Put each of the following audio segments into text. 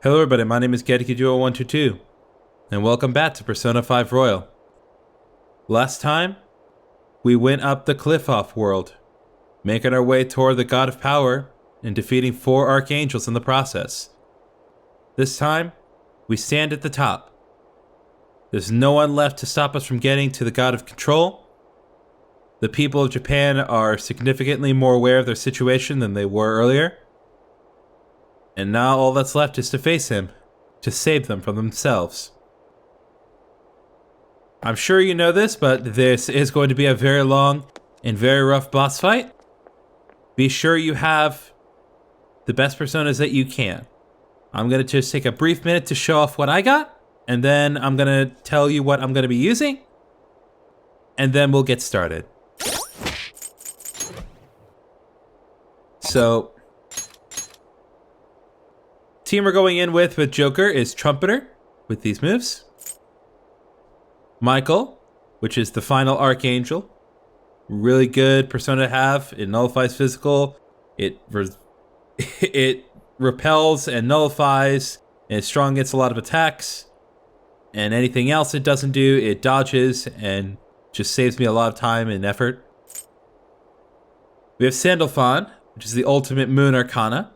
Hello everybody, my name is GettyKiduo122, and welcome back to Persona 5 Royal. Last time, we went up the cliff off world, making our way toward the God of Power and defeating 4 archangels in the process. This time, we stand at the top. There's no one left to stop us from getting to the God of Control. The people of Japan are significantly more aware of their situation than they were earlier. And now all that's left is to face him, to save them from themselves. I'm sure you know this, but this is going to be a very long and very rough boss fight. Be sure you have the best personas that you can. I'm going to just take a brief minute to show off what I got, and then I'm going to tell you what I'm going to be using, and then we'll get started. So, team we're going in with Joker is Trumpeter, with these moves. Michael, which is the final Archangel. Really good persona to have. It nullifies physical. It repels and nullifies. And it's strong against a lot of attacks. And anything else it doesn't do, it dodges and just saves me a lot of time and effort. We have Sandalphon, which is the ultimate Moon Arcana.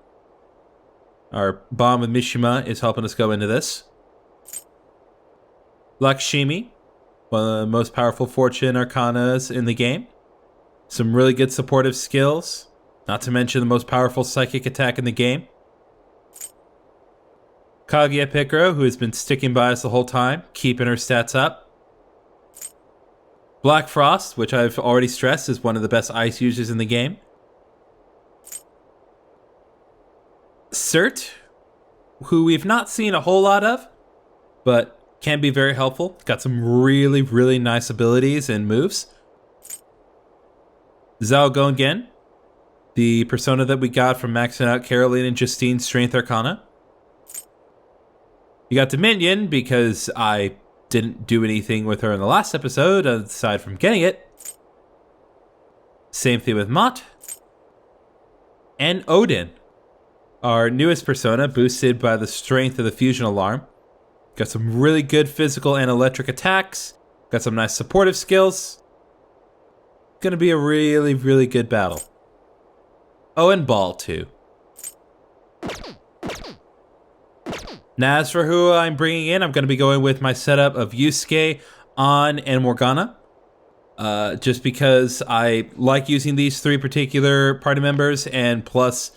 Our bond with Mishima is helping us go into this. Lakshmi, one of the most powerful fortune arcanas in the game. Some really good supportive skills, not to mention the most powerful psychic attack in the game. Kaguya Picaro, who has been sticking by us the whole time, keeping her stats up. Black Frost, which I've already stressed is one of the best ice users in the game. Cert, who we've not seen a whole lot of, but can be very helpful. Got some really, really nice abilities and moves. Zhao Gongen, the persona that we got from maxing out Caroline and Justine's Strength Arcana. You got Dominion, because I didn't do anything with her in the last episode, aside from getting it. Same thing with Mott. And Odin, our newest persona, boosted by the strength of the fusion alarm. Got some really good physical and electric attacks. Got some nice supportive skills. Gonna be a really, really good battle. Oh, and Ball, too. Now, as for who I'm bringing in, I'm gonna be going with my setup of Yusuke, An, and Morgana. Just because I like using these 3 particular party members, and plus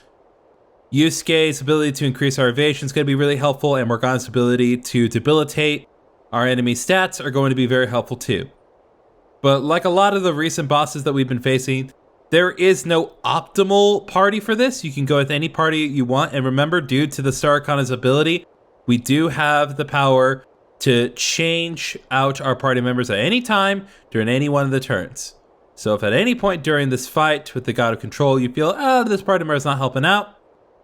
Yusuke's ability to increase our evasion is going to be really helpful, and Morgana's ability to debilitate our enemy stats are going to be very helpful too. But like a lot of the recent bosses that we've been facing, there is no optimal party for this. You can go with any party you want, and remember, due to the Star Arcana's ability, we do have the power to change out our party members at any time during any one of the turns. So if at any point during this fight with the God of Control you feel, this party member is not helping out,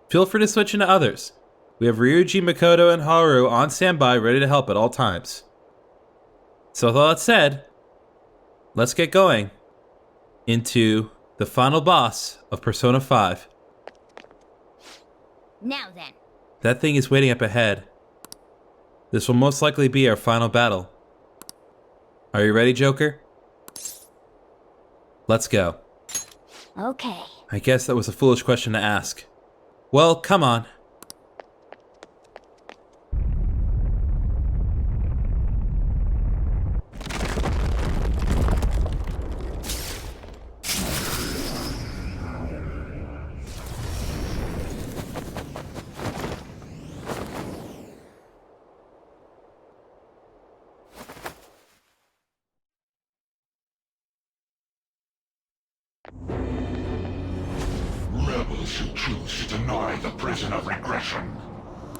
feel free to switch into others. We have Ryuji, Makoto, and Haru on standby, ready to help at all times. So with all that said, let's get going into the final boss of Persona 5. Now then. That thing is waiting up ahead. This will most likely be our final battle. Are you ready, Joker? Let's go. Okay. I guess that was a foolish question to ask. Well, come on. Rebels who choose to deny the prison of regression.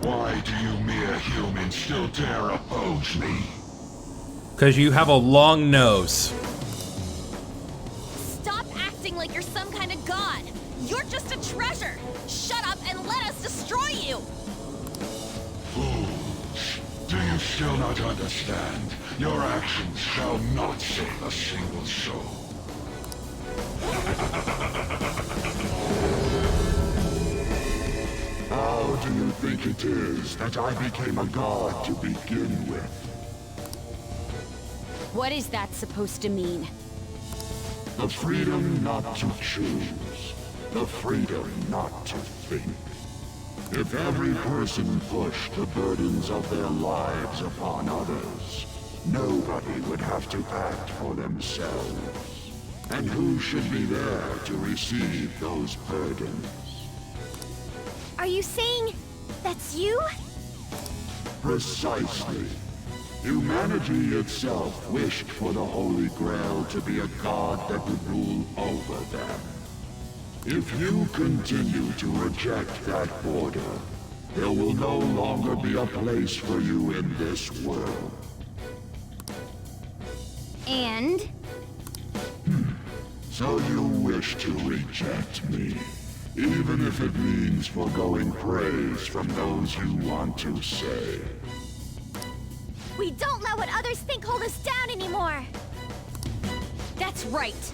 Why do you mere humans still dare oppose me? Because you have a long nose. Stop acting like you're some kind of god. You're just a treasure. Shut up and let us destroy you. Fools, do you still not understand? Your actions shall not save a single soul. How do you think it is that I became a god to begin with? What is that supposed to mean? The freedom not to choose. The freedom not to think. If every person pushed the burdens of their lives upon others, nobody would have to act for themselves. And who should be there to receive those burdens? Are you saying that's you? Precisely. Humanity itself wished for the Holy Grail to be a god that would rule over them. If you continue to reject that order, there will no longer be a place for you in this world. And? So you wish to reject me, even if it means foregoing praise from those you want to save. We don't let what others think hold us down anymore! That's right!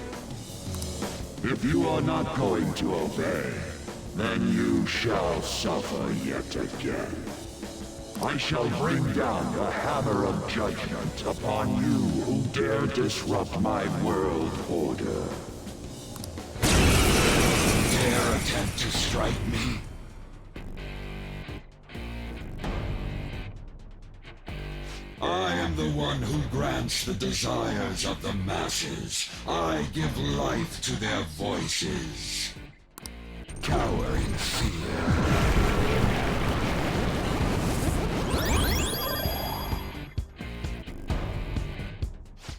If you are not going to obey, then you shall suffer yet again. I shall bring down the hammer of judgment upon you who dare disrupt my world order. Dare attempt to strike me? I am the one who grants the desires of the masses. I give life to their voices. Cower in fear.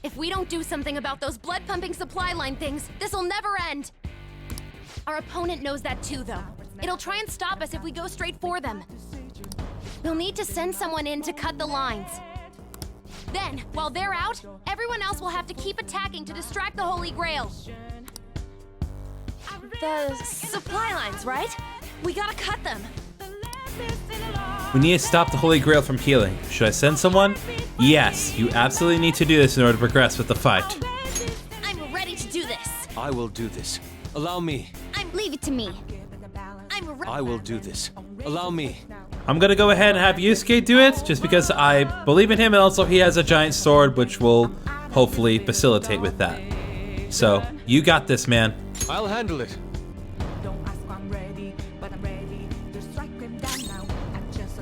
If we don't do something about those blood-pumping supply line things, this'll never end! Our opponent knows that too, though. It'll try and stop us if we go straight for them. We'll need to send someone in to cut the lines. Then, while they're out, everyone else will have to keep attacking to distract the Holy Grail. The supply lines, right? We gotta cut them. We need to stop the Holy Grail from healing. Should I send someone? Yes, you absolutely need to do this in order to progress with the fight. I'm ready to do this. I will do this. Allow me. Leave it to me. I will do this. Allow me. I'm gonna go ahead and have Yusuke do it, just because I believe in him, and also he has a giant sword, which will hopefully facilitate with that. So, you got this, man. I'll handle it.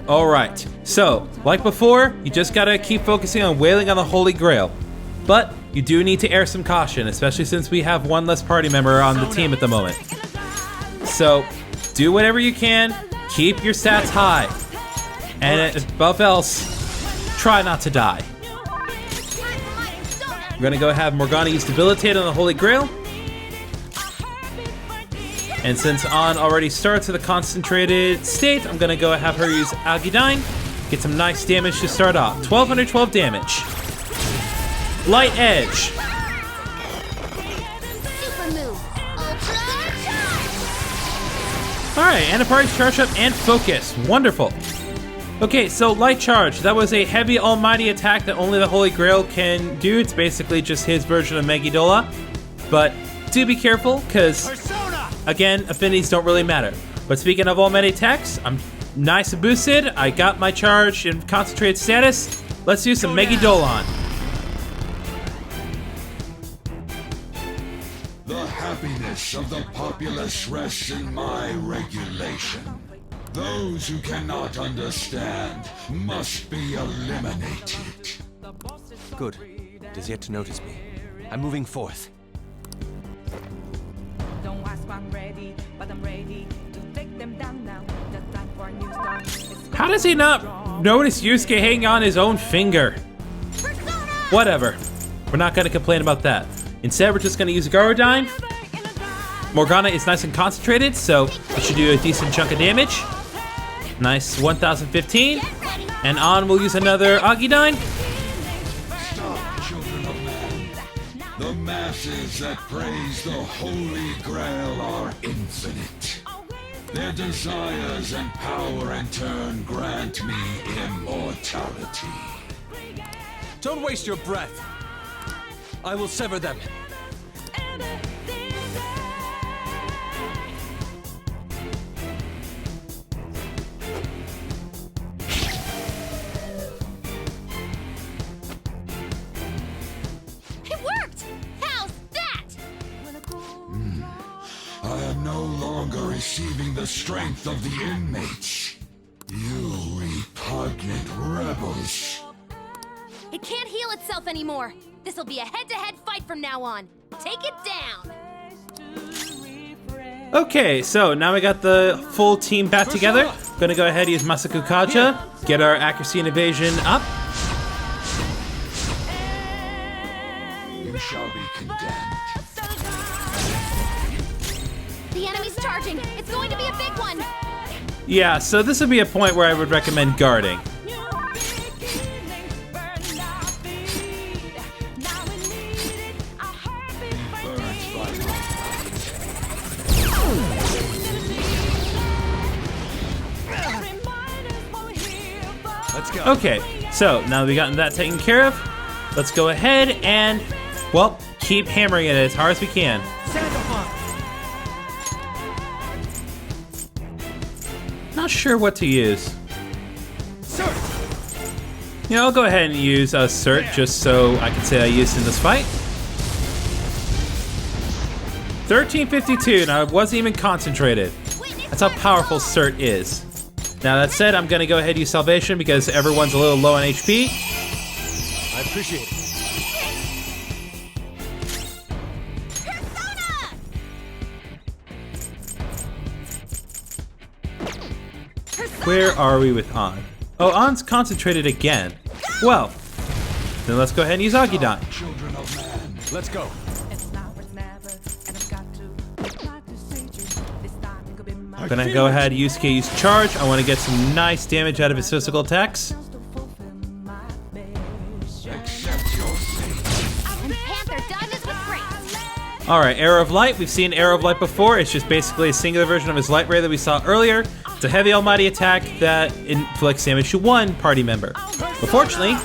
Alright, so, like before, you just gotta keep focusing on wailing on the Holy Grail. But, you do need to air some caution, especially since we have one less party member on the team at the moment. So, do whatever you can, keep your stats high, and above else, try not to die. We're gonna go have Morgana use Debilitate on the Holy Grail. And since On already starts with a concentrated state, I'm gonna go have her use Agidyne, get some nice damage to start off. 1212 damage. Light Edge. Super move. Ultra charge! Alright, and a party's charge up and focus. Wonderful. Okay, so Light Charge. That was a heavy almighty attack that only the Holy Grail can do. It's basically just his version of Megiddola. But do be careful, because, again, affinities don't really matter. But speaking of almighty attacks, I'm nice and boosted. I got my charge in concentrated status. Let's do some Megiddolan. The happiness of the populace rests in my regulation. Those who cannot understand must be eliminated. Good. It is yet to notice me. I'm moving forth. Don't ask why I'm ready, but I'm ready to take them down now. The time for a new start. How does he not notice Yusuke hanging on his own finger? Whatever. We're not going to complain about that. Instead, we're just going to use Garodyne. Morgana is nice and concentrated, so it should do a decent chunk of damage. Nice, 1015. And On will use another Agidyne. Stop, children of man. The masses that praise the Holy Grail are infinite. Their desires and power in turn grant me immortality. Don't waste your breath. I will sever them. receiving the strength of the inmates. You repugnant rebels. It can't heal itself anymore. This'll be a head-to-head fight from now on. Take it down. Okay, so now we got the full team back together. Gonna go ahead and use Masaku Kaja, get our accuracy and evasion up. You shall be condemned. The enemy's charging. It's going to be a big one. Yeah, so this would be a point where I would recommend guarding. Let's go. Okay, so now that we've gotten that taken care of, let's go ahead and, well, keep hammering it as hard as we can. Not sure what to use. Yeah, I'll go ahead and use Cert just so I can say I used in this fight. 1352, and I wasn't even concentrated. That's how powerful Cert is. Now that said, I'm gonna go ahead and use Salvation because everyone's a little low on HP. I appreciate it. Where are we with On? Oh, On's concentrated again. Well, then let's go ahead and use Agidan. Children of man. Let's go. It's now or never, and I've got to try to save you. This time it could be my I'm gonna go ahead and use Charge. I want to get some nice damage out of his physical attacks. chance to fulfill my mission. Accept your fate. And Panther dodges with grace. Alright, Arrow of Light. We've seen Arrow of Light before. It's just basically a singular version of his Light Ray that we saw earlier. It's a heavy almighty attack that inflicts damage to one party member. But fortunately,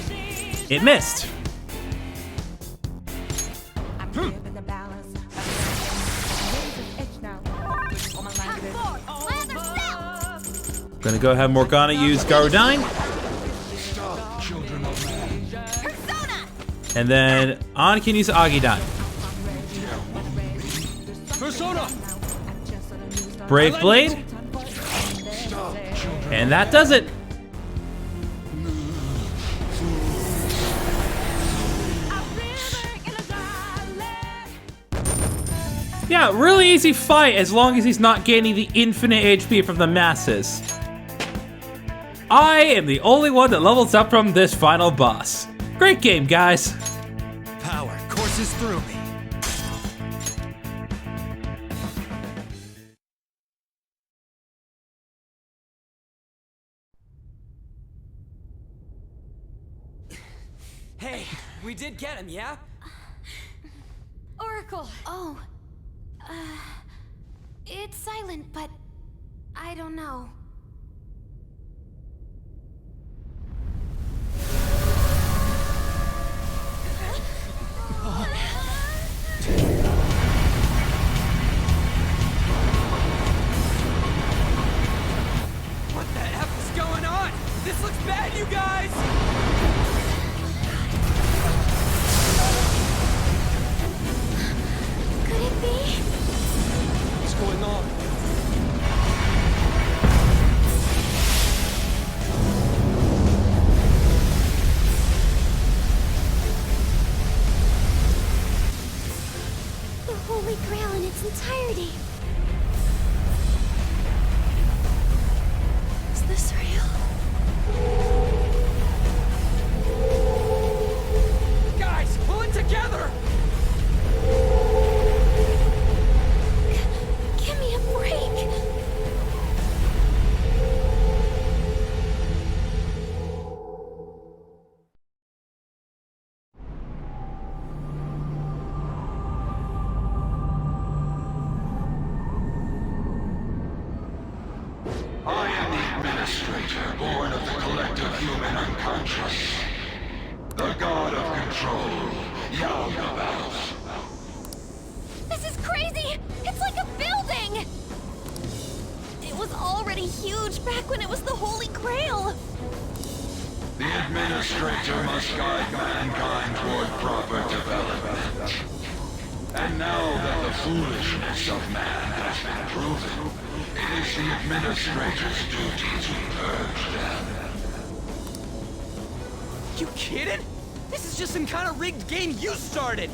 it missed. I'm keeping the balance. Edge now. On my line is over. Gonna go have Morgana use Garudine. Stop, children of man. Persona! And then On can use Agidan. Persona! Brave Blade. Stop, children. And that does it. Yeah, really easy fight as long as he's not gaining the infinite HP from the masses. I am the only one that levels up from this final boss. Great game, guys. Power courses through me. Hey, we did get him, yeah? Oracle. Oh. It's silent, but I don't know. What the F is going on? This looks bad, you guys! Could it be? What's going on? The Holy Grail in its entirety. Is this real? Guys, pull it together! Give me a break. I am the administrator, born of the collective human unconscious. The god of control, Yaldabaoth. This is crazy! It's like a building! It was already huge back when it was the Holy Grail! The administrator must guide mankind toward proper development. And now that the foolishness of man has been proven, it is the administrator's duty to purge them. You kidding? This is just some kind of rigged game you started!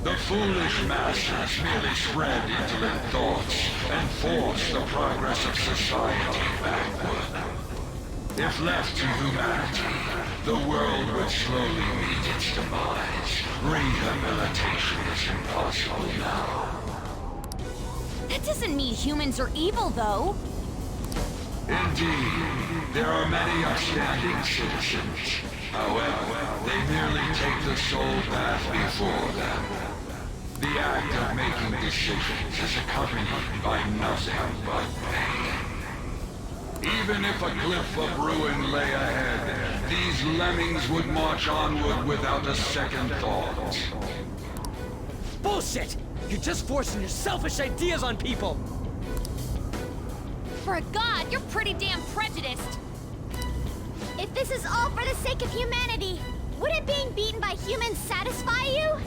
The foolish masters merely spread indolent thoughts and force the progress of society backward. If left to humanity, the world would slowly meet its demise. Rehabilitation is impossible now. That doesn't mean humans are evil, though. Indeed, there are many upstanding citizens. However, they merely take the soul path before them. The act of making decisions is accompanied by nothing but pain. Even if a cliff of ruin lay ahead, these lemmings would march onward without a second thought. Bullshit! You're just forcing your selfish ideas on people! For a god, you're pretty damn prejudiced. If this is all for the sake of humanity, wouldn't being beaten by humans satisfy you?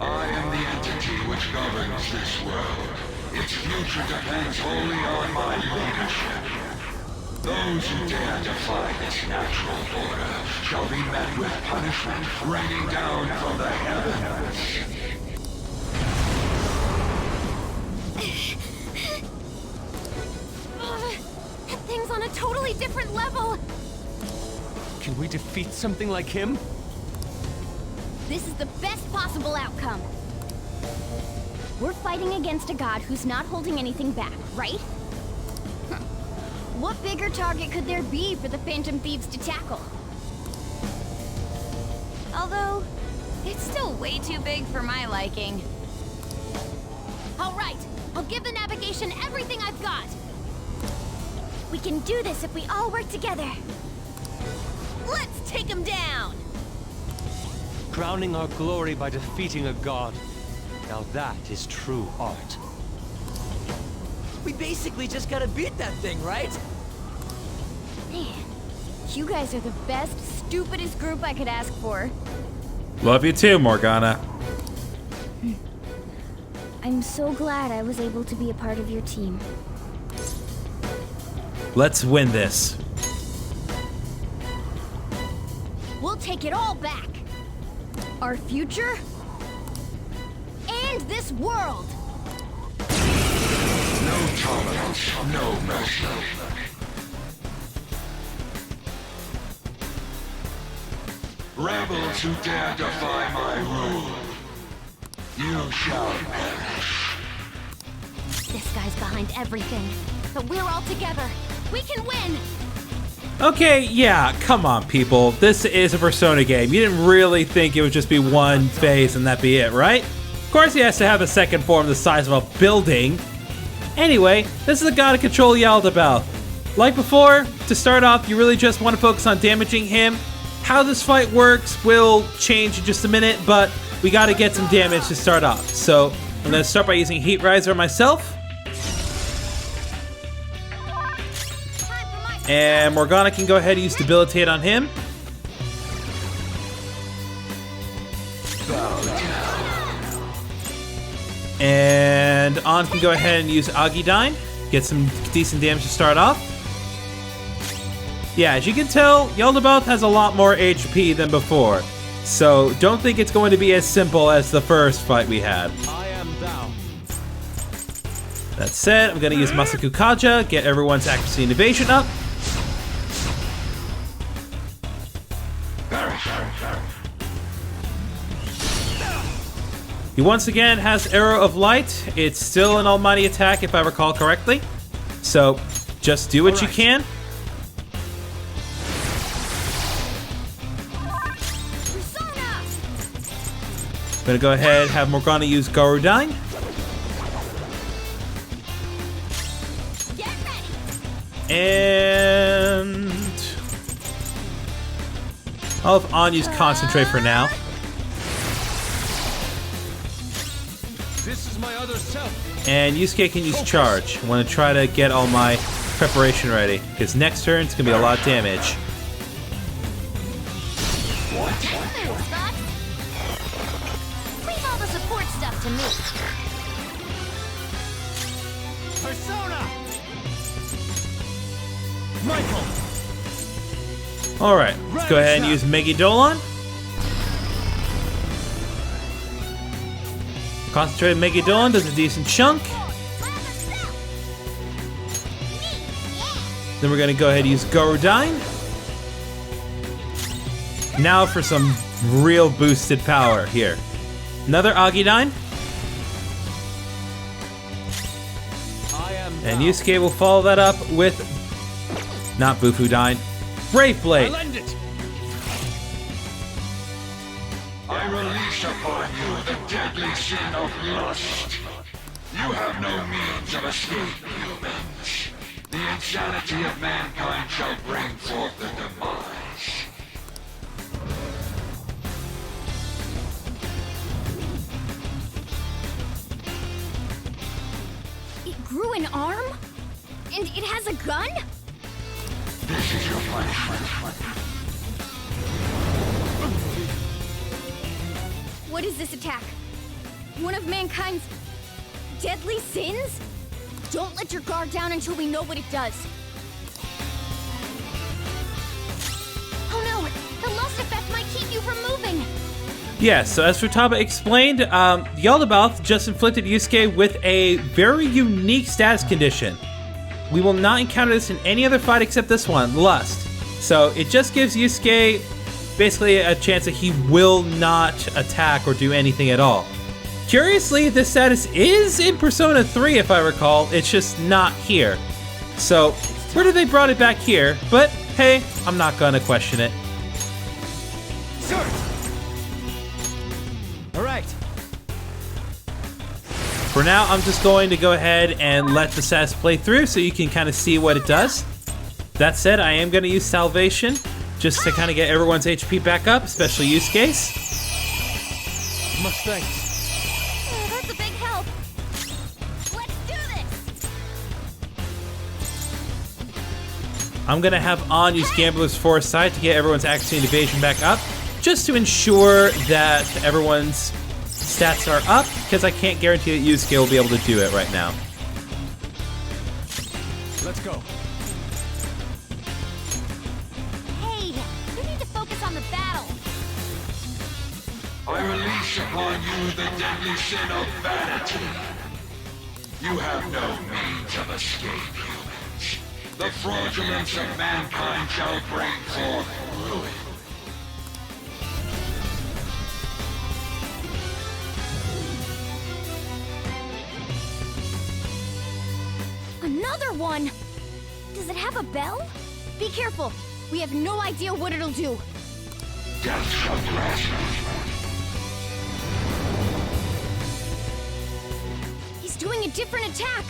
I am the entity which governs this world. Its future depends wholly on my leadership. Those who dare defy this natural order shall be met with punishment raining down from the heavens. That thing's on a totally different level. Can we defeat something like him? This is the best possible outcome. We're fighting against a god who's not holding anything back, right? What bigger target could there be for the Phantom Thieves to tackle? Although, it's still way too big for my liking. All right, I'll give the navigation everything I've got. We can do this if we all work together. Let's take him down! Crowning our glory by defeating a god. Now that is true art. We basically just gotta beat that thing, right? Man, you guys are the best, stupidest group I could ask for. Love you too, Morgana. I'm so glad I was able to be a part of your team. Let's win this. We'll take it all back. Our future and this world. No tolerance, no mercy. Rebels who dare defy my rule, you shall perish. This guy's behind everything, but we're all together. We can win. Okay, yeah, come on, people. This is a Persona game. You didn't really think it would just be one phase and that be it, right? Of course, he has to have a second form the size of a building. Anyway, this is a god of control Yaldabaoth. Like before, to start off, you really just want to focus on damaging him. How this fight works will change in just a minute, but we got to get some damage to start off. So I'm going to start by using Heat Riser myself. And Morgana can go ahead and use Debilitate on him. And On can go ahead and use Agidyne. Get some decent damage to start off. Yeah, as you can tell, Yaldabaoth has a lot more HP than before. So don't think it's going to be as simple as the first fight we had. I am thou. That said, I'm going to use Masaku Kaja, get everyone's accuracy and evasion up. He once again has Arrow of Light. It's still an almighty attack if I recall correctly. So just do what you can. I'm gonna go ahead and have Morgana use Garudyne. Get ready. And I'll have On use Concentrate for now. This is my other self. And Yusuke can use Charge. I want to try to get all my preparation ready, because next turn it's gonna be a lot of damage. Leave all the support stuff to me. Persona! Michael! Alright, let's go ahead and use Megidolan. Concentrated Megidolan does a decent chunk. Then we're gonna go ahead and use Gorodine. Now for some real boosted power here. Another Agidine. And Yusuke will follow that up with, not Bufudine, Brave Blade. Lend it! I release upon you the deadly sin of lust. You have no means of escape, humans. The insanity of mankind shall bring forth the demise. It grew an arm? And it has a gun? This is your punishment. What is this attack? One of mankind's deadly sins? Don't let your guard down until we know what it does. Oh no! The lust effect might keep you from moving! Yeah, so as Futaba explained, Yaldabaoth just inflicted Yusuke with a very unique status condition. We will not encounter this in any other fight except this one, Lust. So it just gives Yusuke basically a chance that he will not attack or do anything at all. Curiously, this status is in Persona 3 if I recall, it's just not here. So, where did they brought it back here? But hey, I'm not gonna question it. Sir! Alright. For now, I'm just going to go ahead and let the status play through so you can kind of see what it does. That said, I am going to use Salvation just to kind of get everyone's HP back up, especially Yusuke's. Much thanks. Oh, that's a big help. Let's do this! I'm going to have On use Gambler's Foresight to get everyone's accuracy and evasion back up, just to ensure that everyone's stats are up, because I can't guarantee that Yusuke will be able to do it right now. Let's go. Hey, you need to focus on the battle. I release upon you the deadly sin of vanity. You have no means of escape, humans. The fraudulence of mankind shall bring forth ruin. Another one! Does it have a bell? Be careful. We have no idea what it'll do. Death shall grasp you. He's doing a different attack.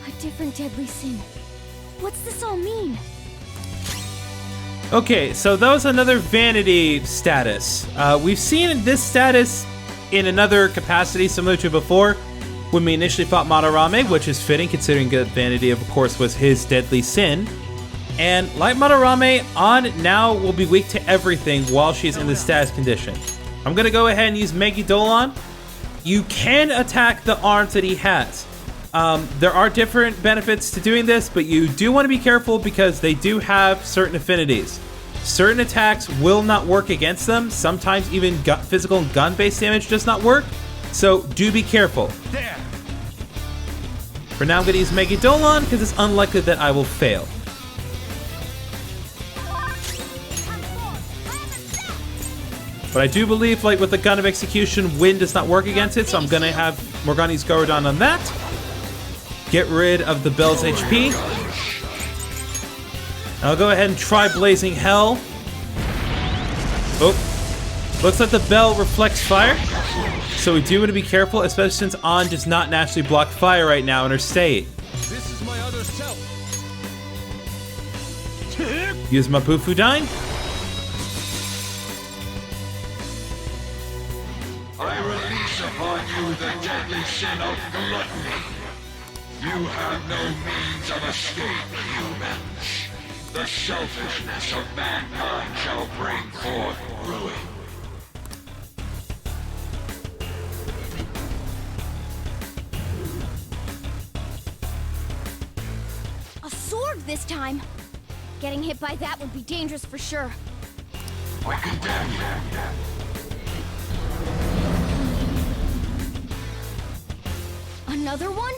A different deadly sin. What's this all mean? Okay, so that was another vanity status. We've seen this status in another capacity similar to before, when we initially fought Madarame, which is fitting considering that vanity, of course, was his deadly sin. And like Madarame, On now will be weak to everything while she's in the status condition. I'm gonna go ahead and use Megidolan. You can attack the arms that he has. There are different benefits to doing this, but you do want to be careful because they do have certain affinities. Certain attacks will not work against them. Sometimes even physical and gun-based damage does not work. So do be careful. There! For now, I'm going to use Megidolan because it's unlikely that I will fail. But I do believe, like with the Gun of Execution, wind does not work against it, so I'm going to have Morgana use Gorodon on that. Get rid of the Bell's HP. I'll go ahead and try Blazing Hell. Oh, looks like the Bell reflects fire. So we do want to be careful, especially since On does not naturally block fire right now in her state. This is my other self. Use my Bufudine. I release upon you the deadly sin of gluttony. You have no means of escape, humans. The selfishness of mankind shall bring forth ruin. move this time. Getting hit by that would be dangerous for sure. Another one?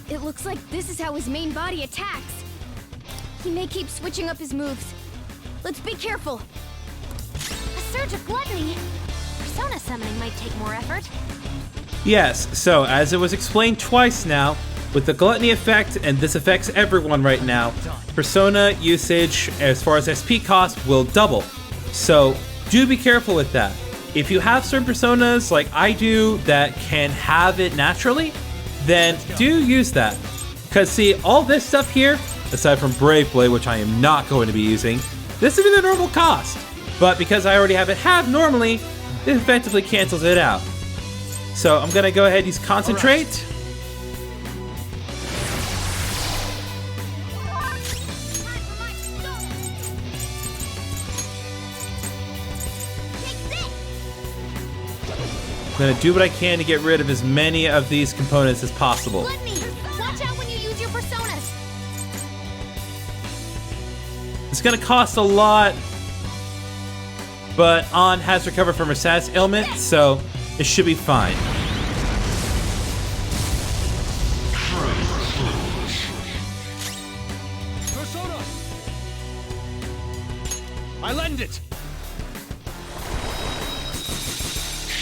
It looks like this is how his main body attacks. He may keep switching up his moves. Let's be careful. A surge of gluttony? Persona summoning might take more effort. Yes, so as it was explained twice now, with the gluttony effect, and this affects everyone right now, persona usage as far as SP cost will double. So do be careful with that. If you have certain personas like I do that can have it naturally, then do use that. Because see, all this stuff here, aside from Brave Blade, which I am not going to be using, this would be the normal cost. But because I already have it halved normally, it effectively cancels it out. So I'm gonna go ahead and use Concentrate. I'm gonna do what I can to get rid of as many of these components as possible. Gluttony! Watch out when you use your personas! It's gonna cost a lot, but An has recovered from her status ailment, so it should be fine. Persona! I lend it!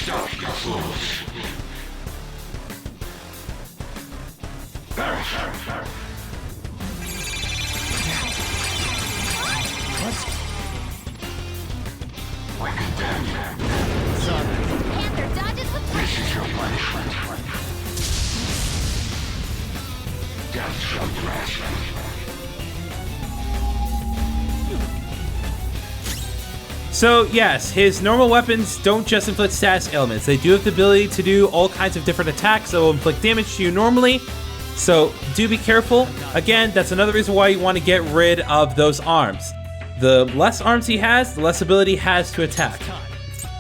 Stop your fools. Panther dodges with This is your punishment. Death shall grasp you. So yes, his normal weapons don't just inflict status ailments. They do have the ability to do all kinds of different attacks that will inflict damage to you normally. So do be careful. Again, that's another reason why you want to get rid of those arms. The less arms he has, the less ability he has to attack.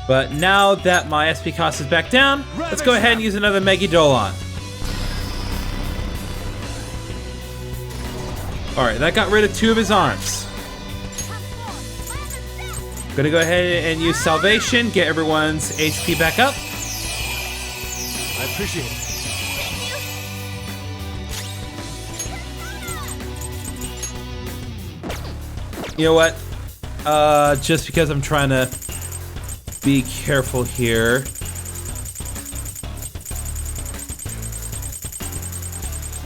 But now that my SP cost is back down, let's go ahead and use another Megidolon. Alright, that got rid of 2 of his arms. Gonna go ahead and use Salvation, get everyone's HP back up. I appreciate it. You know what? Just because I'm trying to be careful here.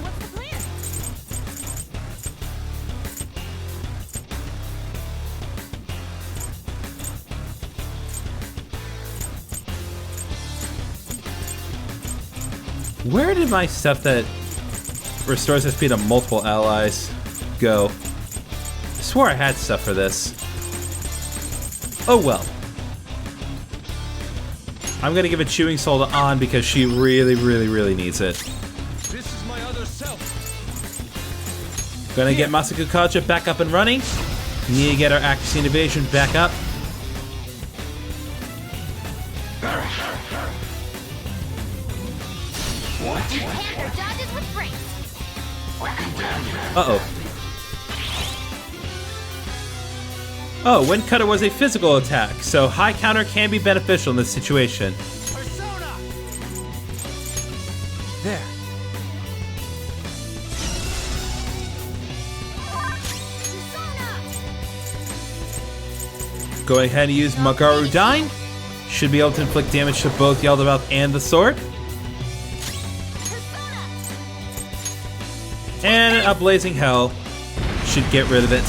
What's the plan? Where did my stuff that restores SP to multiple allies go? I swore I had stuff for this. Oh well. I'm gonna give a Chewing Soul to An because she really, really, really needs it. This is my other self. Gonna get Masaku Kaja back up and running. Need to get our accuracy and evasion back up. Panther dodges with brace. Uh-oh. Oh, Wind Cutter was a physical attack, so high counter can be beneficial in this situation. Persona! There. Go ahead and use Magaru Dine. Should be able to inflict damage to both Yaldabaoth and the sword. And a Blazing Hell should get rid of it.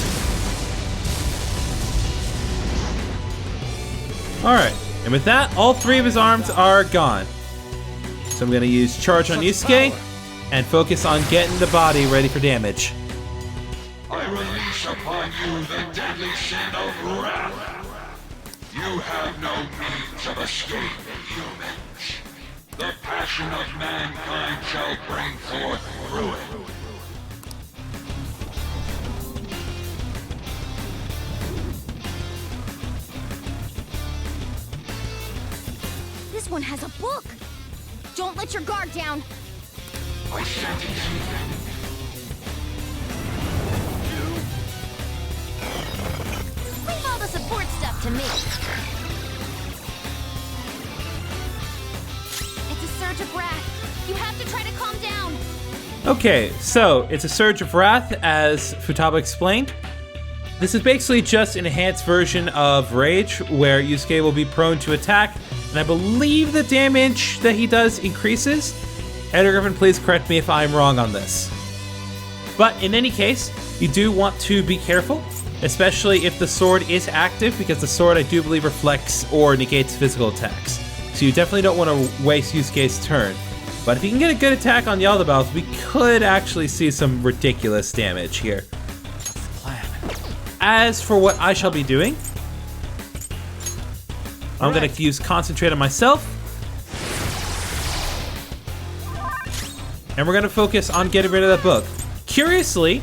Alright, and with that, all 3 of his arms are gone. So I'm going to use Charge on Yusuke and focus on getting the body ready for damage. I release upon you the deadly sin of wrath. You have no means of escape, humans. The passion of mankind shall bring forth ruin. This one has a book. Don't let your guard down. I sentence you. support stuff to me. It's a surge of wrath. You have to try to calm down. Okay, so it's a surge of wrath, as Futaba explained. This is basically just an enhanced version of Rage, where Yusuke will be prone to attack, and I believe the damage that he does increases. Editor Griffin, please correct me if I'm wrong on this. But in any case, you do want to be careful, especially if the sword is active, because the sword, I do believe, reflects or negates physical attacks. So you definitely don't want to waste Yusuke's turn. But if you can get a good attack on Yaldabaoth, we could actually see some ridiculous damage here. What's the plan? As for what I shall be doing, I'm going to use Concentrate on myself. And we're going to focus on getting rid of that book. Curiously,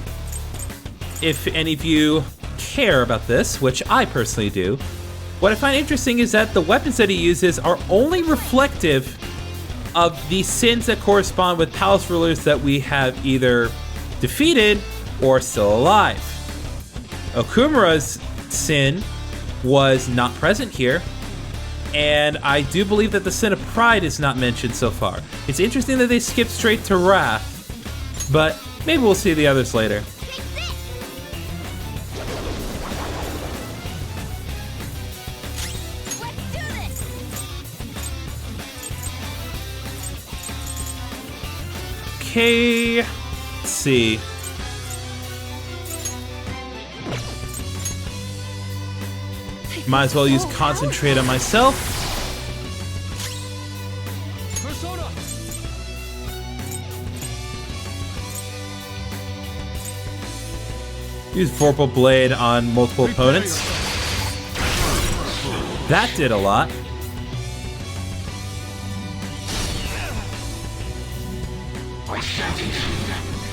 if any of you care about this, which I personally do, what I find interesting is that the weapons that he uses are only reflective of the sins that correspond with palace rulers that we have either defeated or still alive. Okumura's sin was not present here, and I do believe that the sin of pride is not mentioned so far. It's interesting that they skipped straight to wrath, but maybe we'll see the others later. Okay, let's see. Might as well use Concentrate on myself. Persona! Use Vorpal Blade on multiple opponents. That did a lot.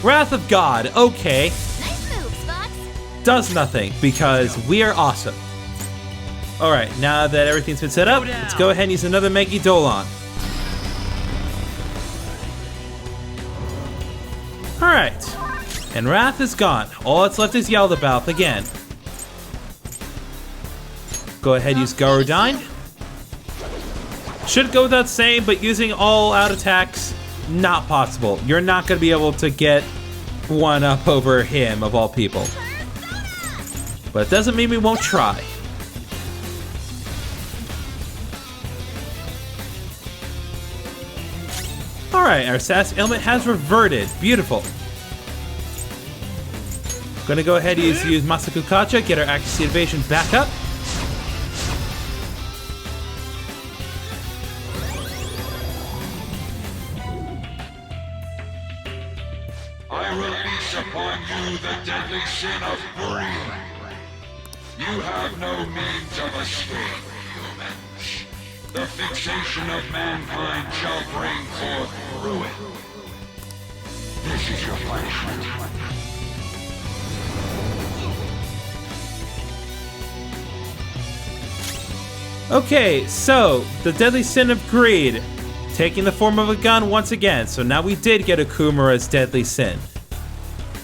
Wrath of God, okay. Nice move, Fox. Does nothing, because we are awesome. Alright, now that everything's been set up, let's go ahead and use another Megi Dolan. Alright, and Wrath is gone. All that's left is Yaldabaoth again. Go ahead and use Garudine. Should go without saying, but using all out attacks, not possible. You're not going to be able to get one up over him, of all people. But it doesn't mean we won't try. Alright, our SAS ailment has reverted. Beautiful. Gonna go ahead and use Masaku Kacha, get our accuracy evasion back up. I release upon you the deadly sin of greed. You have no means of escape, humans. The fixation of mankind shall bring forth ruin. This is your punishment. Okay, so the deadly sin of greed, taking the form of a gun once again. So now we did get Okumura's deadly sin.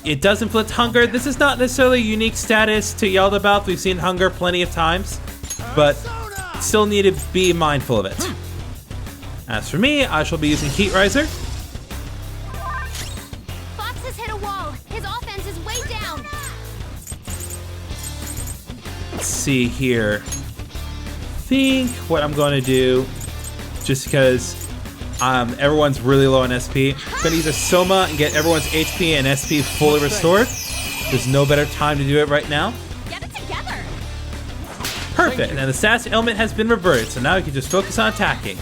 It does inflict hunger. This is not necessarily a unique status to Yaldabaoth. We've seen hunger plenty of times, but still need to be mindful of it. As for me, I shall be using Heat Riser. Fox has hit a wall. His offense is way down. Let's see here. I think what I'm going to do, just because everyone's really low on SP, I'm going to use a Soma and get everyone's HP and SP fully restored. There's no better time to do it right now. Get it together. Perfect, and the SAS ailment has been reverted, so now we can just focus on attacking.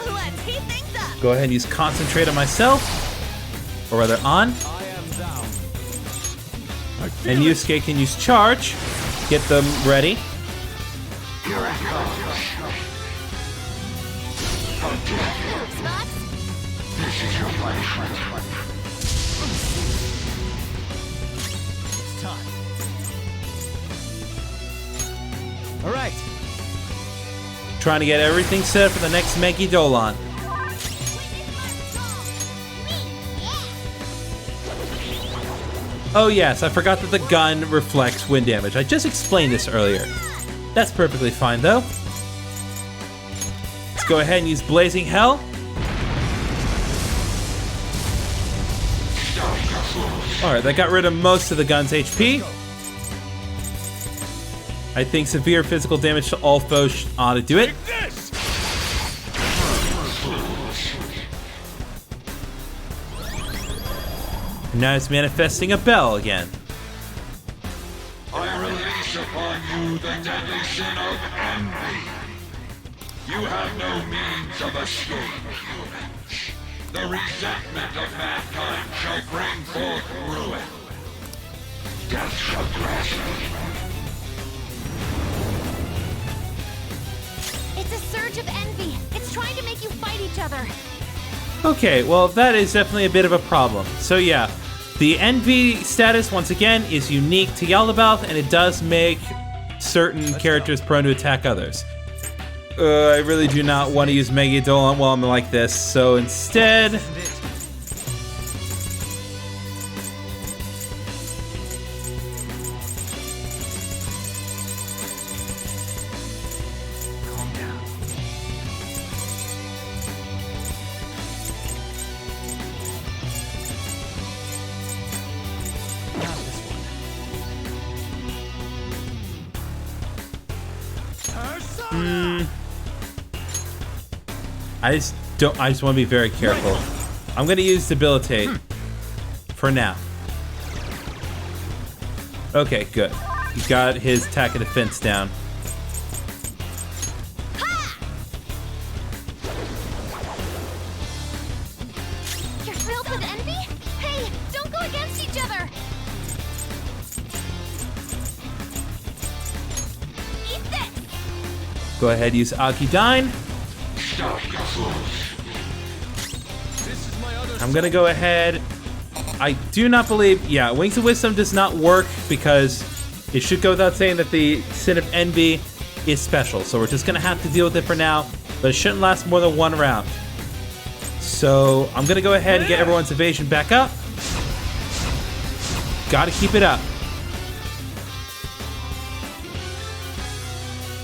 Let's heat things up. Go ahead and use Concentrate on myself, or rather on. I am thou. And Yusuke can use Charge, get them ready. Moves, Fox. This is your punishment. It's time. All right. Trying to get everything set up for the next Megi Dolan. Oh yes, I forgot that the gun reflects wind damage. I just explained this earlier. That's perfectly fine though. Let's go ahead and use Blazing Hell. Alright, that got rid of most of the gun's HP. I think severe physical damage to all foes ought to do it. Now it's manifesting a bell again. I release upon you the deadly sin of envy. You have no means of escape, humans. The resentment of mankind shall bring forth ruin. Death shall grasp you. It's a surge of envy. It's trying to make you fight each other. Okay, well that is definitely a bit of a problem. So yeah, the envy status once again is unique to Yaldabaoth, and it does make certain characters prone to attack others. I really do not want to use Megadolan while I'm like this, so instead... Calm down. Not this one. I just want to be very careful. I'm gonna use Debilitate for now. Okay, good. He got his attack and defense down. You're filled with envy? Hey, don't go against each other! Eat this! Go ahead, use Akidyne. I'm gonna go ahead. I do not believe, yeah, Wings of Wisdom does not work because it should go without saying that the Sin of Envy is special. So we're just gonna have to deal with it for now, but it shouldn't last more than one round. So I'm gonna go ahead and get everyone's evasion back up. Gotta keep it up.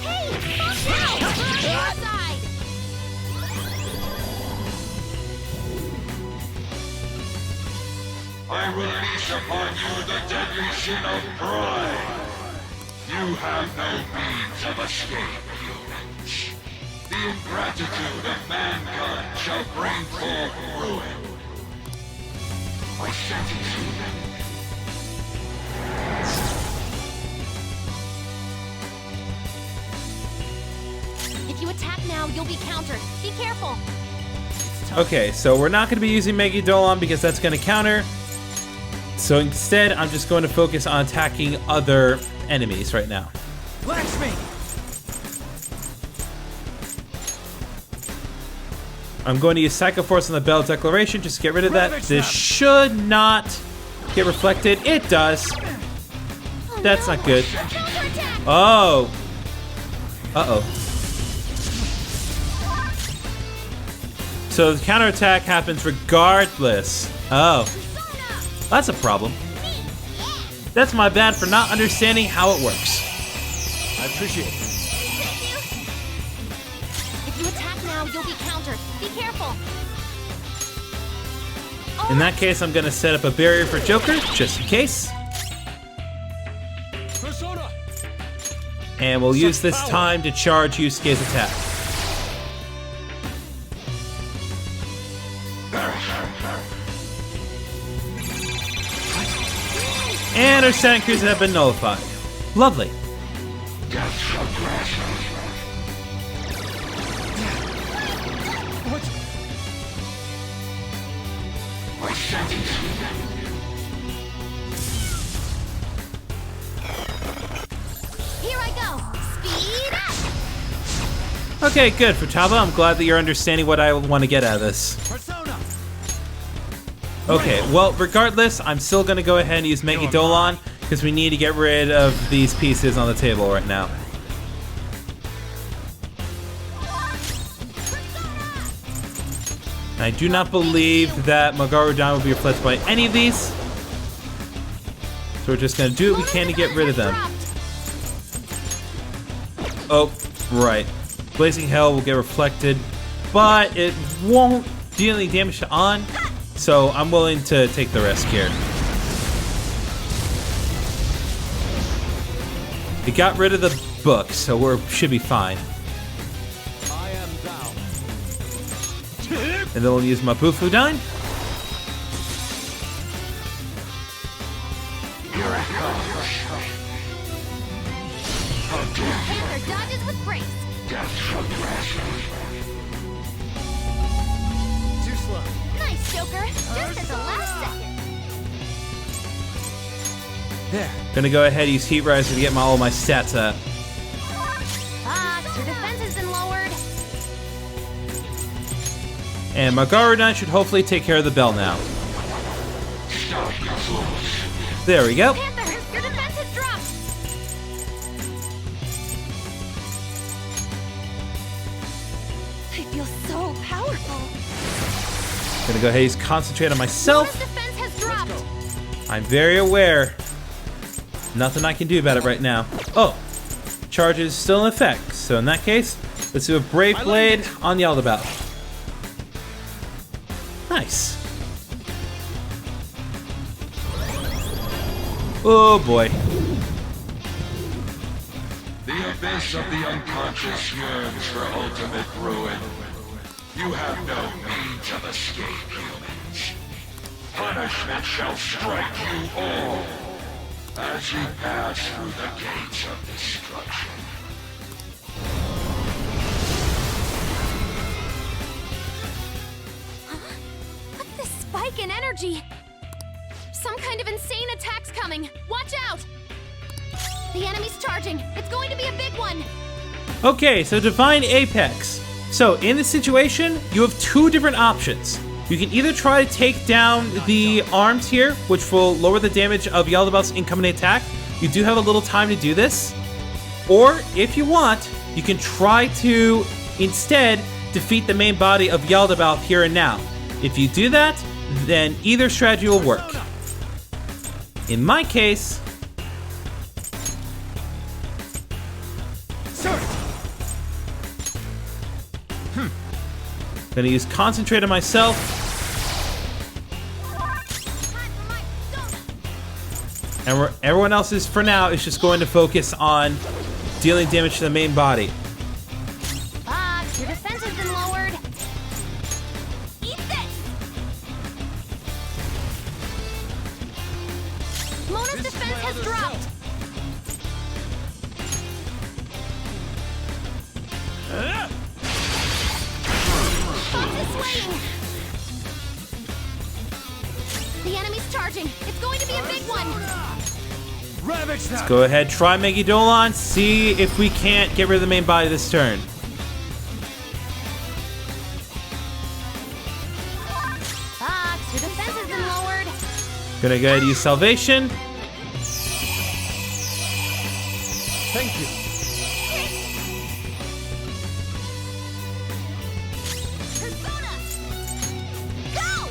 Hey, calm down! We're on your side! I release upon you the deadly sin of pride. You have no means of escape, humans. The ingratitude of mankind shall bring forth ruin. I sentence you then. If you attack now, you'll be countered. Be careful! Okay, so we're not going to be using Megadolan because that's going to counter. So instead, I'm just going to focus on attacking other enemies right now. Lakshmi! I'm going to use Psycho Force on the Bell Declaration just to get rid of that. This should not get reflected. It does. That's not good. Counterattack! Oh. Uh-oh. So the counterattack happens regardless. Oh. That's a problem. That's my bad for not understanding how it works. I appreciate it. Thank you! If you attack now, you'll be countered. Be careful! In that case, I'm going to set up a barrier for Joker, just in case. Persona! And we'll use this time to charge Yusuke's attack. And our Sand Cruiser have been nullified. Lovely. What? Here I go! Speed up! Okay, good, Futaba. I'm glad that you're understanding what I want to get out of this. Persona! Okay, well, regardless, I'm still going to go ahead and use Megadolan because we need to get rid of these pieces on the table right now. I do not believe that Magarudan will be reflected by any of these. So we're just gonna do what we can to get rid of them. Oh, right. Blazing Hell will get reflected, but it won't do any damage to On, so I'm willing to take the risk here. It got rid of the book, so we should be fine. I am thou. And then we'll use my Bufudine. Panther dodges with grace. Too slow. Nice, Joker. Just at the last second. There. Gonna go ahead and use Heat Riser to get all my stats up. Fox, your defense has been lowered. And my Garudan should hopefully take care of the bell now. There we go. Panther, your defense has dropped. I feel so powerful. Gonna go ahead and use Concentrate on myself. His defense has dropped. I'm very aware. Nothing I can do about it right now. Oh, charge is still in effect. So in that case, let's do a Brave Blade on the Yaldabaoth. Nice. Oh boy. The abyss of the unconscious yearns for ultimate ruin. You have no means of escape, humans. Punishment shall strike you all as you pass through the gates of destruction. What's this spike in energy? Some kind of insane attack's coming. Watch out! The enemy's charging. It's going to be a big one. Okay, so Divine Apex. So in this situation, you have two different options. You can either try to take down the arms here, which will lower the damage of Yaldabaoth's incoming attack. You do have a little time to do this. Or, if you want, you can try to, instead, defeat the main body of Yaldabaoth here and now. If you do that, then either strategy will work. In my case... Gonna use Concentrate on myself. And everyone else is, for now, is just going to focus on dealing damage to the main body. Fox, your defense has been lowered. Eat this! Mona's defense has dropped. Fox is swaying. The enemy's charging. It's going to be a big one. Ravage that. Let's go ahead, try Megadolon, see if we can't get rid of the main body this turn. Fox, your defense has been lowered. Gonna go ahead and use Salvation. Thank you. Persona! Go!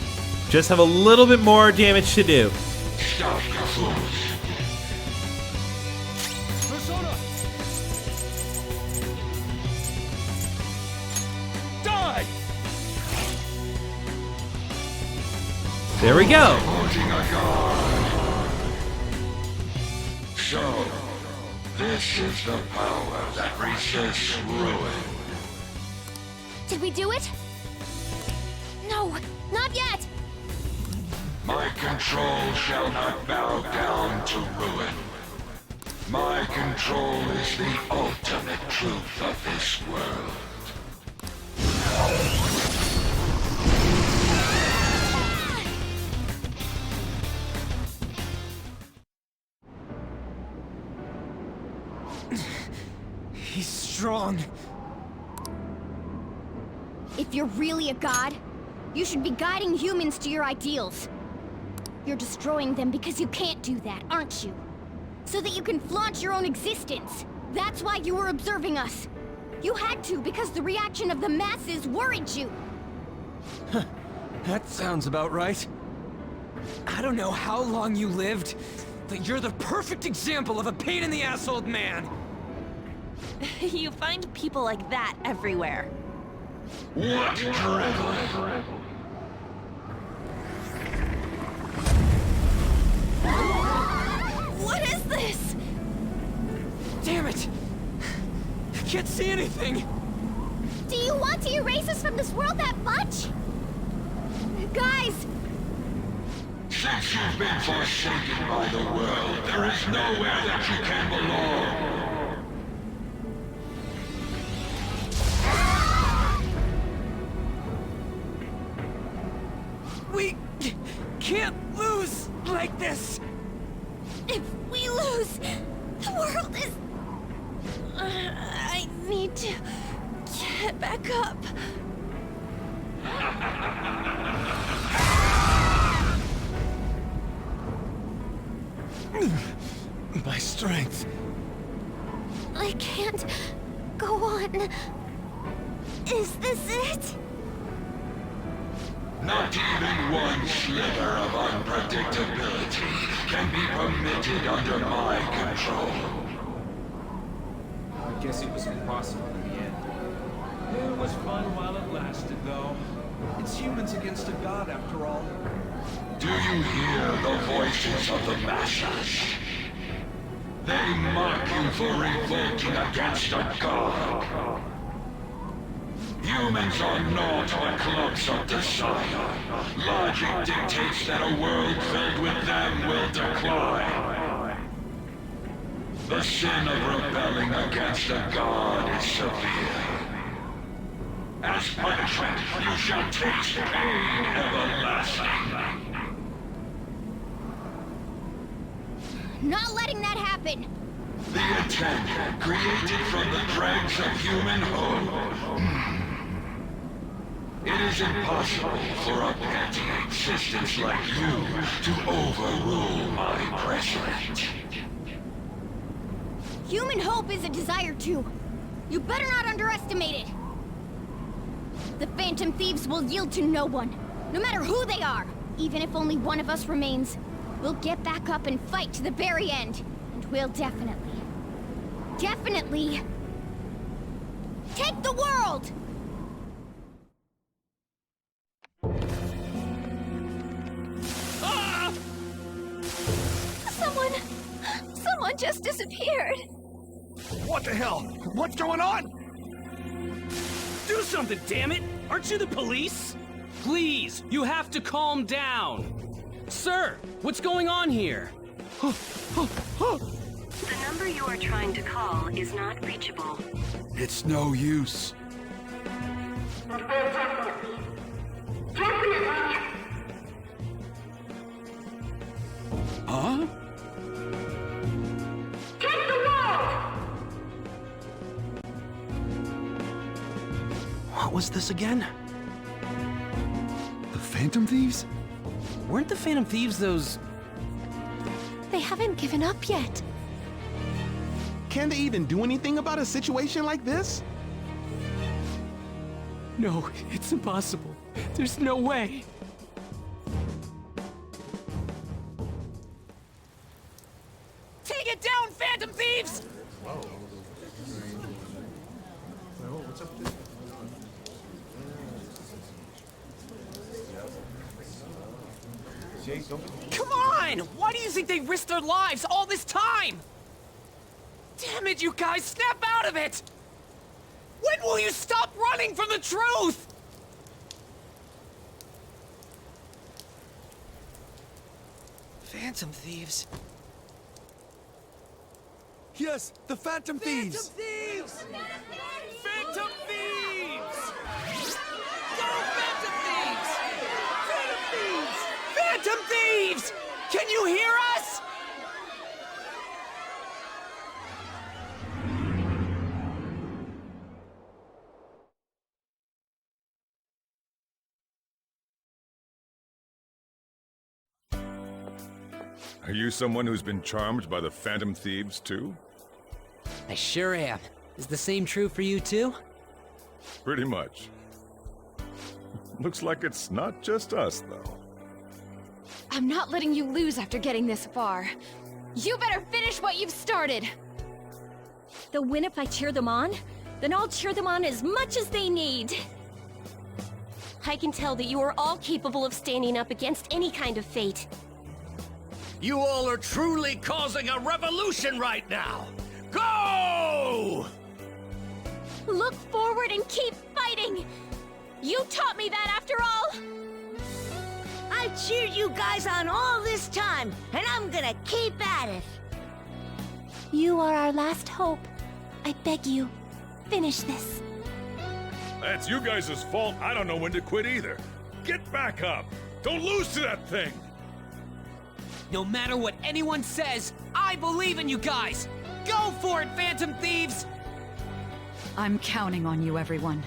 Just have a little bit more damage to do. Stop your fools. Persona. Die. There we go. Forging a guard. So, this is the power that resists ruin. Did we do it? No, not yet. My control shall not bow down to ruin. My control is the ultimate truth of this world. He's strong. If you're really a god, you should be guiding humans to your ideals. You're destroying them because you can't do that, aren't you? So that you can flaunt your own existence. That's why you were observing us. You had to because the reaction of the masses worried you. That sounds about right. I don't know how long you lived. But you're the perfect example of a pain-in-the-ass old man! You find people like that everywhere. What drivel? What is this? Damn it! I can't see anything! Do you want to erase us from this world that much? Guys! Since you've been forsaken by the world, there is nowhere that you can belong. We can't lose like this! If we lose, the world is... I need to get back up. My strength. I can't go on. Is this it? Not even one sliver of unpredictability can be permitted under my control. I guess it was impossible in the end. It was fun while it lasted, though. It's humans against a god, after all. Do you hear the voices of the masses? They mock you for revolting against a god. Humans are not but clumps of desire. Logic dictates that a world filled with them will decline. The sin of rebelling against a god is severe. As punishment, you shall taste pain everlasting. Not letting that happen. The intent, created from the dregs of human hope. It is impossible for a petty existence like you to overrule my precedent. Human hope is a desire too. You better not underestimate it. The Phantom Thieves will yield to no one, no matter who they are. Even if only one of us remains, we'll get back up and fight to the very end. And we'll definitely take the world! Someone just disappeared. What the hell? What's going on? Do something, damn it! Aren't you the police? Please, you have to calm down. Sir, what's going on here? The number you are trying to call is not reachable. It's no use. Huh? What was this again? The Phantom Thieves? Weren't the Phantom Thieves those... They haven't given up yet. Can they even do anything about a situation like this? No, it's impossible. There's no way. Take it down, Phantom Thieves! Come on! Why do you think they risked their lives all this time? Damn it, you guys! Snap out of it! When will you stop running from the truth? Phantom Thieves? Yes, the Phantom Thieves! Thieves! Phantom Thieves! Go, Phantom Thieves! Phantom Thieves! Phantom Thieves! Can you hear us? Are you someone who's been charmed by the Phantom Thieves, too? I sure am. Is the same true for you, too? Pretty much. Looks like it's not just us, though. I'm not letting you lose after getting this far. You better finish what you've started! They'll win if I cheer them on? Then I'll cheer them on as much as they need. I can tell that you are all capable of standing up against any kind of fate. You all are truly causing a revolution right now! Go! Look forward and keep fighting! You taught me that after all! I've cheered you guys on all this time, and I'm gonna keep at it! You are our last hope. I beg you, finish this. That's you guys' fault. I don't know when to quit either. Get back up! Don't lose to that thing! No matter what anyone says, I believe in you guys! Go for it, Phantom Thieves! I'm counting on you, everyone.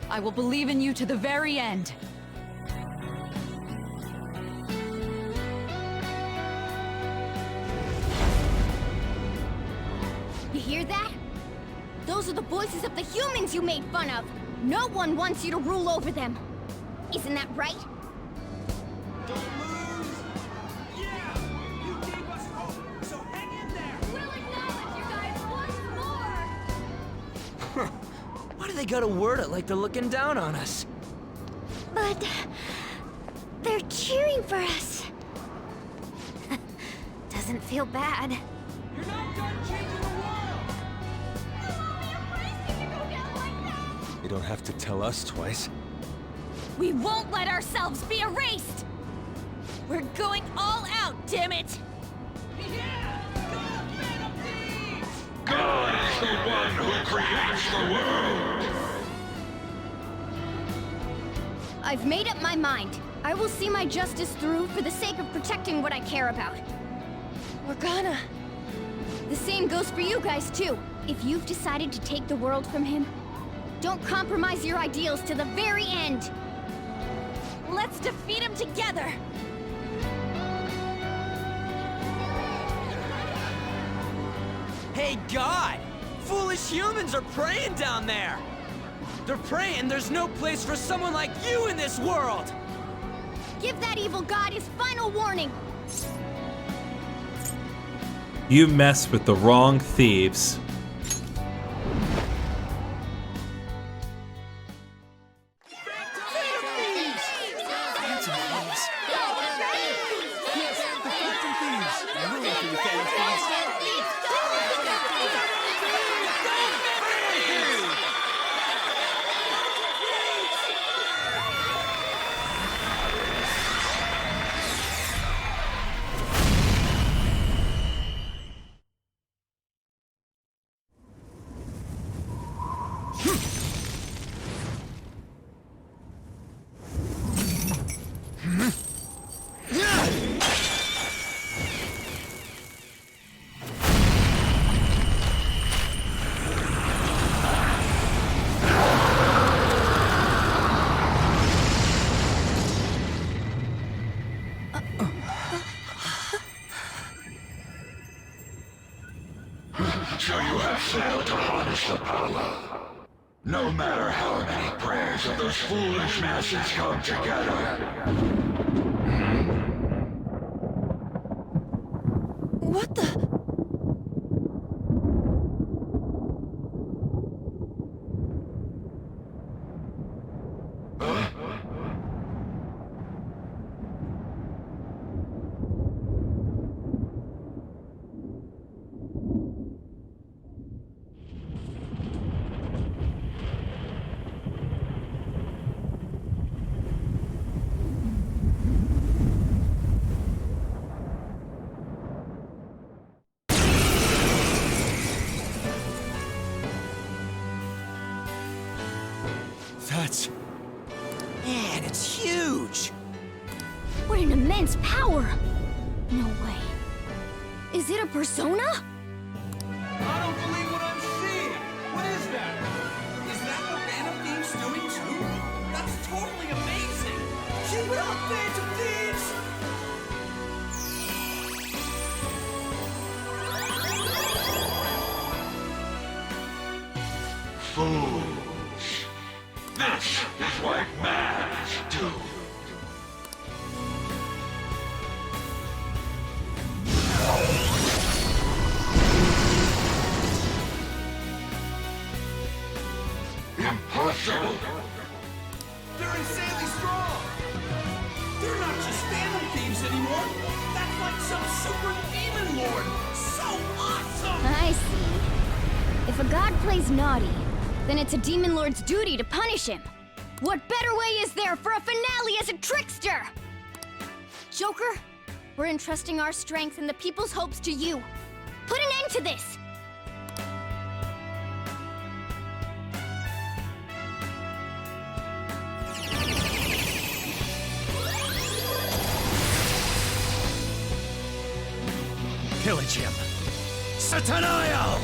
I will believe in you to the very end. You hear that? Those are the voices of the humans you made fun of! No one wants you to rule over them! Isn't that right? Don't lose! Yeah! You gave us hope, so hang in there! We'll acknowledge you guys once more! Why do they gotta word it like they're looking down on us? But... they're cheering for us. Doesn't feel bad. You're not done changing the world! You don't have to tell us twice. We won't let ourselves be erased! We're going all out, damn it! Yeah! Go, Phantom Thieves! God is the one who creates the world! I've made up my mind. I will see my justice through for the sake of protecting what I care about. Morgana! The same goes for you guys, too. If you've decided to take the world from him, don't compromise your ideals to the very end. Let's defeat him together! Hey, God! Foolish humans are praying down there! They're praying there's no place for someone like you in this world! Give that evil god his final warning. You mess with the wrong thieves. So you have failed to harness the power. No matter how many prayers of those foolish masses come together. What the? That's... Man, it's huge! What an immense power! No way. Is it a persona? I don't believe what I'm seeing! What is that? Is that what Phantom Thieves doing too? That's totally amazing! Keep it up, Phantom Thieves! Fools. This is what mans do. universal. They're insanely strong. They're not just phantom thieves anymore. That's like some super demon lord. So awesome. I see. If a god plays naughty, then it's a demon lord's duty to punish him. What better way is there for a finale as a trickster? Joker, we're entrusting our strength and the people's hopes to you. Put an end to this! Pillage him! Sataniel!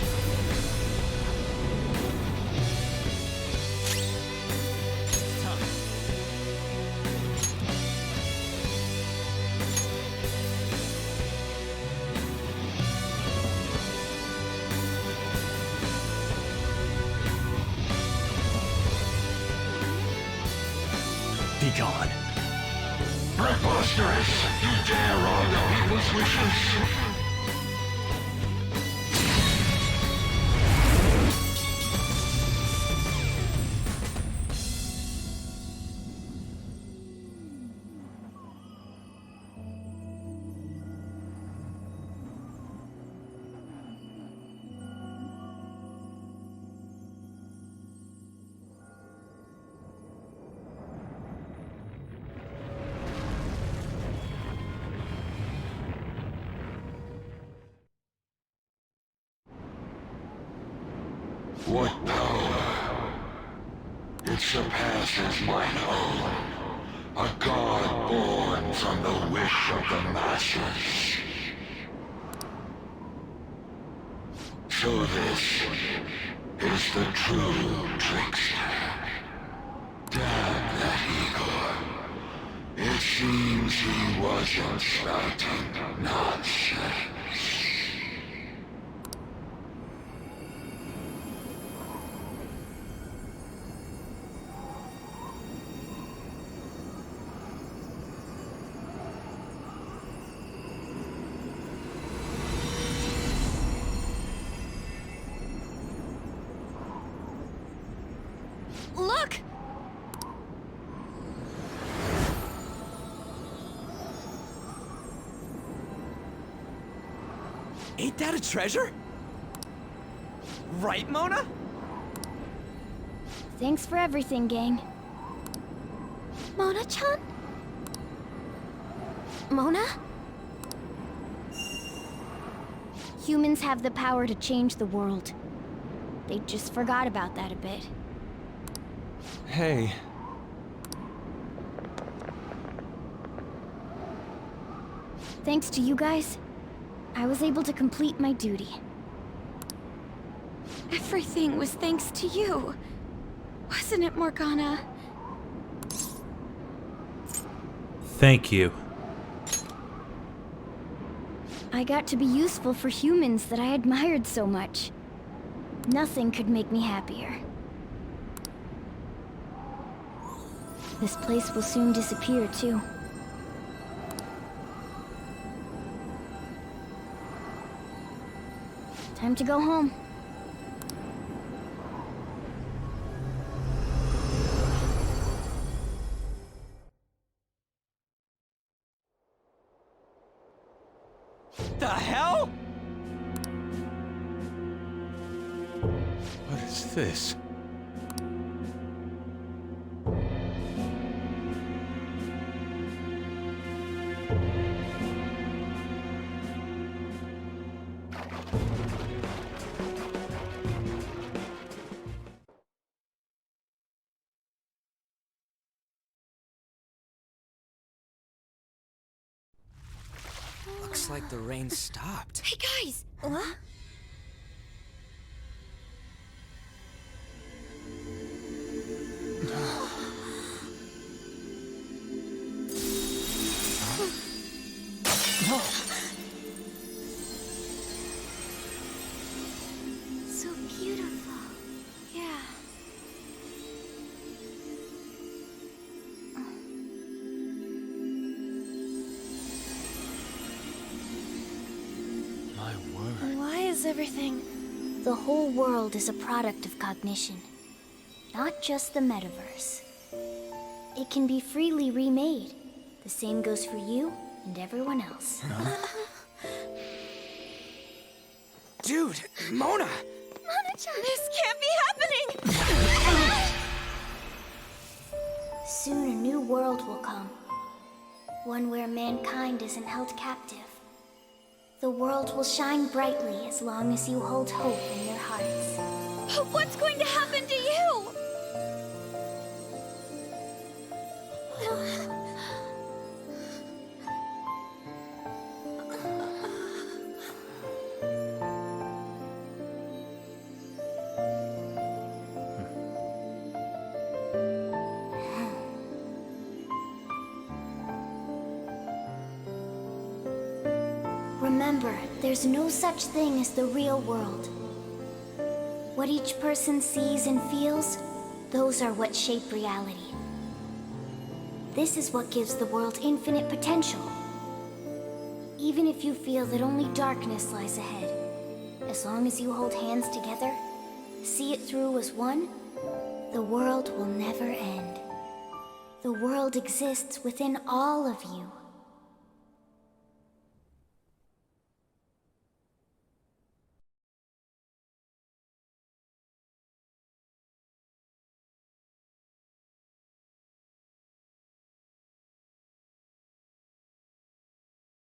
Be gone. Preposterous! You dare wrong the people's wishes! What power! It surpasses mine own. A god born from the wish of the masses. So this is the true trickster. Damn that Igor. It seems he wasn't spouting nonsense. Look! Ain't that a treasure? Right, Mona? Thanks for everything, gang. Mona-chan? Mona? Humans have the power to change the world. They just forgot about that a bit. Hey. Thanks to you guys, I was able to complete my duty. Everything was thanks to you. Wasn't it, Morgana? Thank you. I got to be useful for humans that I admired so much. Nothing could make me happier. This place will soon disappear, too. Time to go home. The hell? What is this? Looks like the rain stopped. Hey guys! What? So beautiful. Yeah. My word. Why is everything... The whole world is a product of cognition. not just the metaverse. It can be freely remade. The same goes for you and everyone else. Dude, Mona! Mona-chan! This can't be happening! Soon a new world will come. One where mankind isn't held captive. The world will shine brightly as long as you hold hope in your hearts. What's going to happen to you? Remember, there's no such thing as the real world. What each person sees and feels, those are what shape reality. This is what gives the world infinite potential. Even if you feel that only darkness lies ahead, as long as you hold hands together, see it through as one, the world will never end. The world exists within all of you.